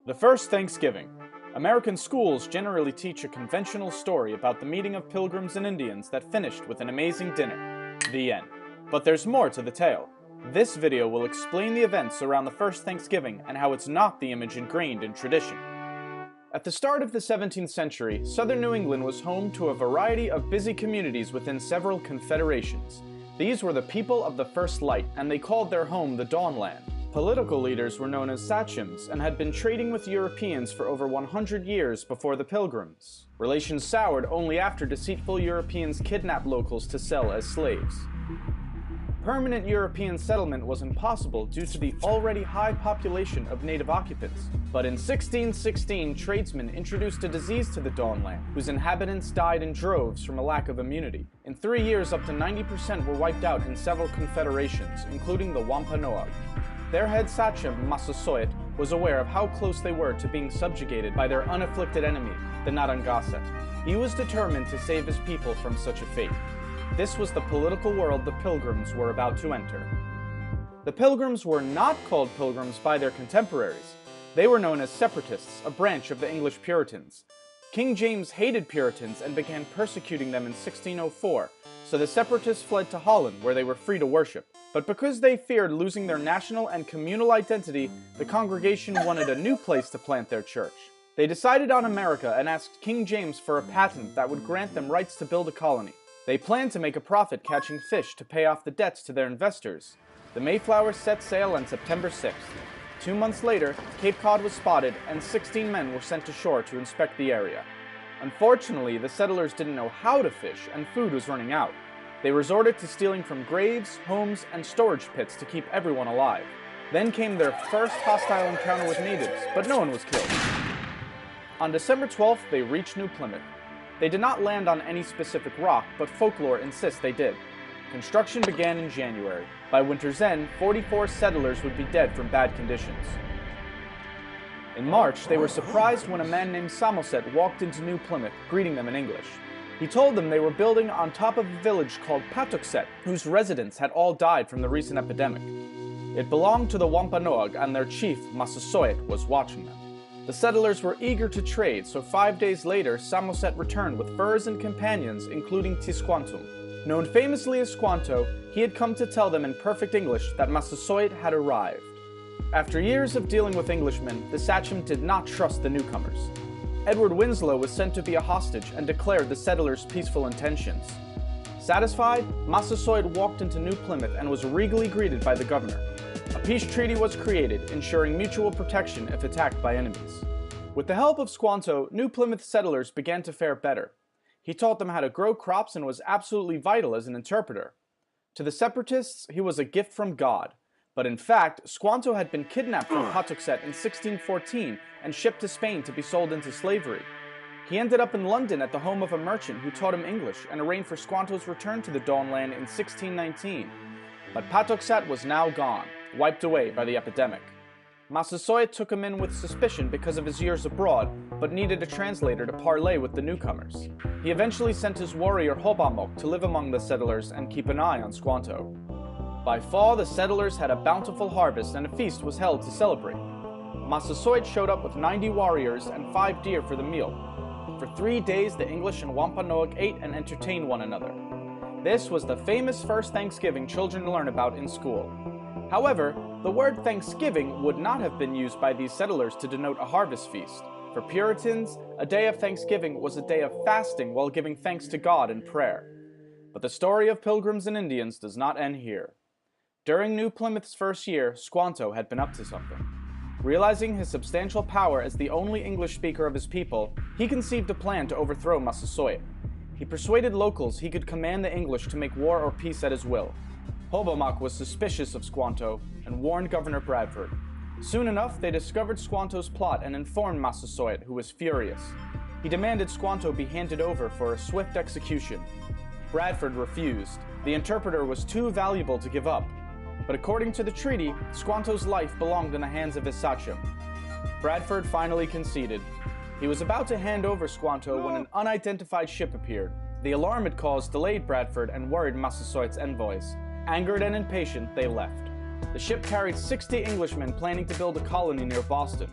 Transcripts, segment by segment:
The first Thanksgiving. American schools generally teach a conventional story about the meeting of Pilgrims and Indians that finished with an amazing dinner. The end. But there's more to the tale. This video will explain the events around the first Thanksgiving and how it's not the image ingrained in tradition. At the start of the 17th century, southern New England was home to a variety of busy communities within several confederations. These were the people of the first light, and they called their home the Dawnland. Political leaders were known as sachems and had been trading with Europeans for over 100 years before the Pilgrims. Relations soured only after deceitful Europeans kidnapped locals to sell as slaves. Permanent European settlement was impossible due to the already high population of native occupants. But in 1616, tradesmen introduced a disease to the Dawnland, whose inhabitants died in droves from a lack of immunity. In 3 years, up to 90% were wiped out in several confederations, including the Wampanoag. Their head sachem, Massasoit, was aware of how close they were to being subjugated by their unafflicted enemy, the Narragansett. He was determined to save his people from such a fate. This was the political world the Pilgrims were about to enter. The Pilgrims were not called Pilgrims by their contemporaries. They were known as Separatists, a branch of the English Puritans. King James hated Puritans and began persecuting them in 1604, so the Separatists fled to Holland, where they were free to worship. But because they feared losing their national and communal identity, the congregation wanted a new place to plant their church. They decided on America and asked King James for a patent that would grant them rights to build a colony. They planned to make a profit catching fish to pay off the debts to their investors. The Mayflower set sail on September 6th. 2 months later, Cape Cod was spotted and 16 men were sent ashore to inspect the area. Unfortunately, the settlers didn't know how to fish and food was running out. They resorted to stealing from graves, homes, and storage pits to keep everyone alive. Then came their first hostile encounter with natives, but no one was killed. On December 12th, they reached New Plymouth. They did not land on any specific rock, but folklore insists they did. Construction began in January. By winter's end, 44 settlers would be dead from bad conditions. In March, they were surprised when a man named Samoset walked into New Plymouth, greeting them in English. He told them they were building on top of a village called Patuxet, whose residents had all died from the recent epidemic. It belonged to the Wampanoag, and their chief, Massasoit, was watching them. The settlers were eager to trade, so 5 days later, Samoset returned with furs and companions, including Tisquantum. Known famously as Squanto, he had come to tell them in perfect English that Massasoit had arrived. After years of dealing with Englishmen, the sachem did not trust the newcomers. Edward Winslow was sent to be a hostage and declared the settlers' peaceful intentions. Satisfied, Massasoit walked into New Plymouth and was regally greeted by the governor. A peace treaty was created, ensuring mutual protection if attacked by enemies. With the help of Squanto, New Plymouth settlers began to fare better. He taught them how to grow crops and was absolutely vital as an interpreter. To the Separatists, he was a gift from God. But in fact, Squanto had been kidnapped from Patuxet in 1614 and shipped to Spain to be sold into slavery. He ended up in London at the home of a merchant who taught him English and arranged for Squanto's return to the Dawnland in 1619. But Patuxet was now gone, wiped away by the epidemic. Massasoit took him in with suspicion because of his years abroad, but needed a translator to parley with the newcomers. He eventually sent his warrior Hobamok to live among the settlers and keep an eye on Squanto. By fall, the settlers had a bountiful harvest and a feast was held to celebrate. Massasoit showed up with 90 warriors and 5 deer for the meal. For 3 days, the English and Wampanoag ate and entertained one another. This was the famous first Thanksgiving children learn about in school. However, the word Thanksgiving would not have been used by these settlers to denote a harvest feast. For Puritans, a day of Thanksgiving was a day of fasting while giving thanks to God in prayer. But the story of Pilgrims and Indians does not end here. During New Plymouth's first year, Squanto had been up to something. Realizing his substantial power as the only English speaker of his people, he conceived a plan to overthrow Massasoit. He persuaded locals he could command the English to make war or peace at his will. Hobomok was suspicious of Squanto and warned Governor Bradford. Soon enough, they discovered Squanto's plot and informed Massasoit, who was furious. He demanded Squanto be handed over for a swift execution. Bradford refused. The interpreter was too valuable to give up. But according to the treaty, Squanto's life belonged in the hands of his sachem. Bradford finally conceded. He was about to hand over Squanto when an unidentified ship appeared. The alarm it caused delayed Bradford and worried Massasoit's envoys. Angered and impatient, they left. The ship carried 60 Englishmen planning to build a colony near Boston.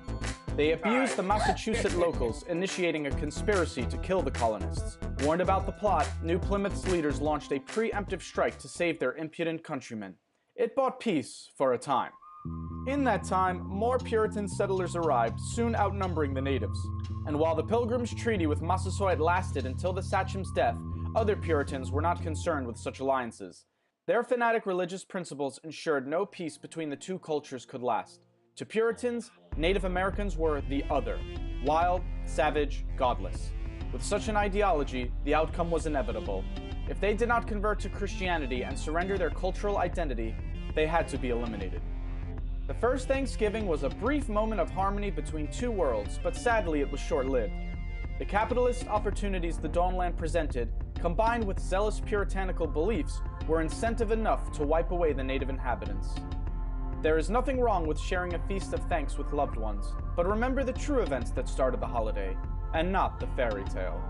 They abused the Massachusetts locals, initiating a conspiracy to kill the colonists. Warned about the plot, New Plymouth's leaders launched a preemptive strike to save their impudent countrymen. It bought peace for a time. In that time, more Puritan settlers arrived, soon outnumbering the natives. And while the Pilgrims' treaty with Massasoit lasted until the Sachem's death, other Puritans were not concerned with such alliances. Their fanatic religious principles ensured no peace between the two cultures could last. To Puritans, Native Americans were the other, wild, savage, godless. With such an ideology, the outcome was inevitable. If they did not convert to Christianity and surrender their cultural identity, they had to be eliminated. The first Thanksgiving was a brief moment of harmony between two worlds, but sadly it was short-lived. The capitalist opportunities the Dawnland presented, combined with zealous puritanical beliefs, were incentive enough to wipe away the native inhabitants. There is nothing wrong with sharing a feast of thanks with loved ones, but remember the true events that started the holiday, and not the fairy tale.